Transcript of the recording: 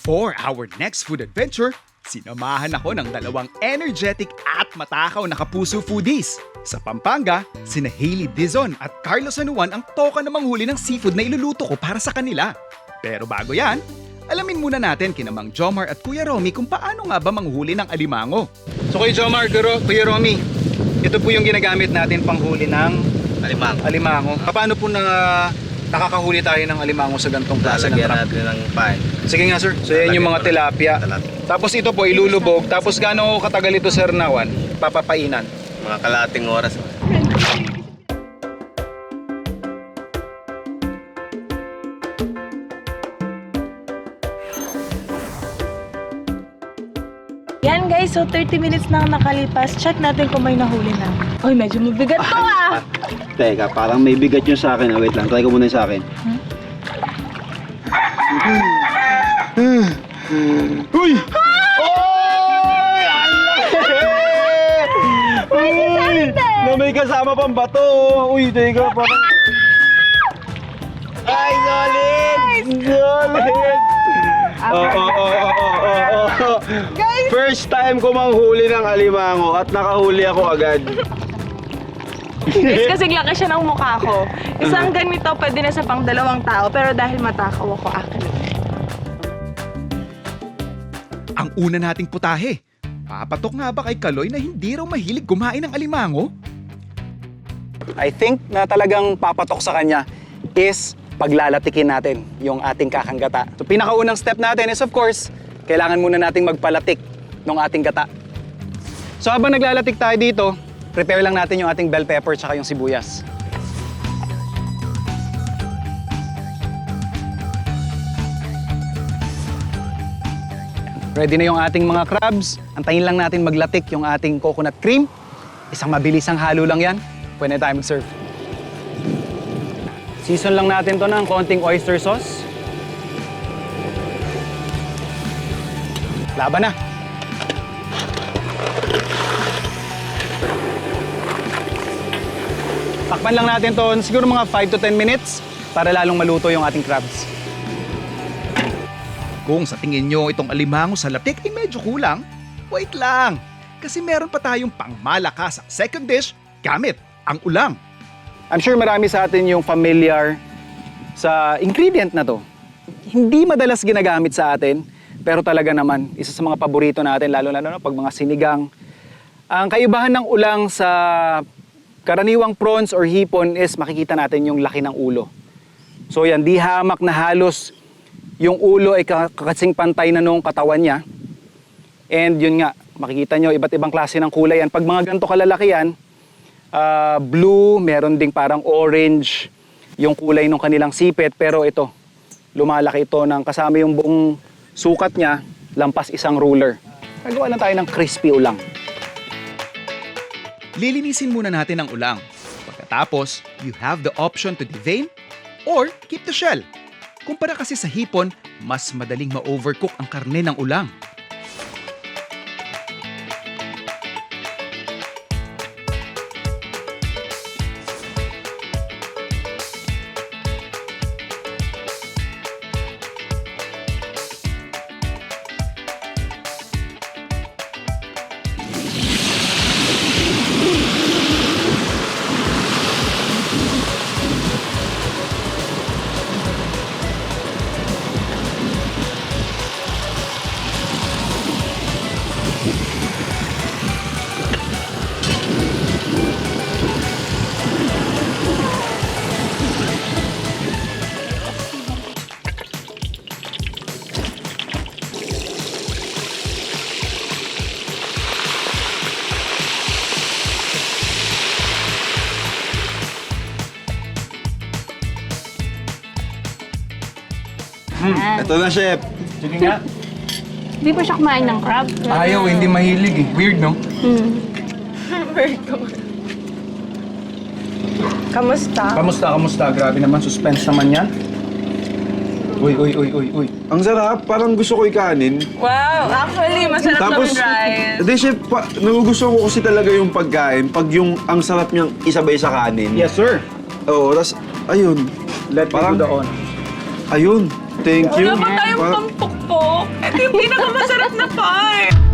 For our next food adventure, sinamahan ako ng dalawang energetic at matakaw na kapuso foodies. Sa Pampanga, sina Hailey Dizon at Carlos Anuan ang toka na manghuli ng seafood na iluluto ko para sa kanila. Pero bago yan, alamin muna natin kina Mang Jomar at Kuya Romy kung paano nga ba manghuli ng alimango. So Kuya Jomar, Kuya Romy, ito po yung ginagamit natin panghuli ng alimango. Paano po nakakahuli tayo ng alimango sa gantong klase ng Lalagyan trap? natin ng pain. Sige nga sir. So yan yung mga tilapia. Tapos ito po ilulubog. Tapos gaano katagal ito sir Nawan? Papapainan. Mga kalating oras. Yan guys, so 30 minutes na ang nakalipas. Check natin kung may nahuli na. Uy, medyo mabigat to ah! Teka, parang may bigat yun sa akin. Wait lang, try ko muna yung sa akin. Uy! Uy! Na may kasama pang bato. Uy, teka, parang... Ay, solid! Solid! Guys! First time ko manghuli ng alimango at nakahuli ako agad. Guys, kasing laki siya ng mukha ko. Isang ganito pwede na sa pang 2 tao, pero dahil matakaw ako akin. Ang una nating putahe. Papatok nga ba kay Kaloy na hindi raw mahilig kumain ng alimango? I think na talagang papatok sa kanya is paglalatikin natin yung ating kakanggata. So pinakaunang step natin is of course, kailangan muna nating magpalatik ng ating gata. So habang naglalatik tayo dito, prepare lang natin yung ating bell pepper tsaka yung sibuyas. Ready na yung ating mga crabs. Antayin lang natin maglatik yung ating coconut cream. Isang mabilisang halo lang yan. Pwede na tayo mag-serve. Season lang natin to ng konting oyster sauce. Laban na! Takpan lang natin to siguro mga 5 to 10 minutes para lalong maluto yung ating crabs. Kung sa tingin nyo itong alimango sa latik ay medyo kulang, wait lang. Kasi meron pa tayong pangmalakas ang second dish gamit ang ulang. I'm sure marami sa atin yung familiar sa ingredient na to. Hindi madalas ginagamit sa atin, pero talaga naman, isa sa mga paborito natin, lalo-lalo na pag mga sinigang. Ang kaibahan ng ulang sa karaniwang prawns or hipon is makikita natin yung laki ng ulo. So yan, di hamak na halos yung ulo ay kasing pantay na nung katawan niya. And yun nga, makikita nyo, iba't ibang klase ng kulay yan. Pag mga ganito kalalaki yan, blue, meron ding parang orange yung kulay ng kanilang sipit. Pero ito, lumalaki ito ng kasama yung buong sukat niya, lampas isang ruler. Nagawa lang tayo ng crispy ulang. Lilinisin muna natin ang ulang. Pagkatapos, you have the option to devein or keep the shell. Kumpara kasi sa hipon, mas madaling ma-overcook ang karne ng ulang. Ito na, chef. Sige nga. Hindi pa siya kumain ng crab. Ayaw, hindi mahilig eh. Weird, no? Kamusta? Kamusta? Grabe naman, suspense naman yan. Uy. Ang sarap, parang gusto ko ikanin. Wow, actually, masarap Tapos, ng rice. hindi, chef, nagugustuhan ko kasi talaga yung pagkain pag yung ang sarap niyang isabay sa kanin. Yes, sir. Oo, tas, ayun. Let me Parang- do the on. Ayun. thank you. Wala pa tayong Pa- pampukpok. Ito yung pinakamasarap na part.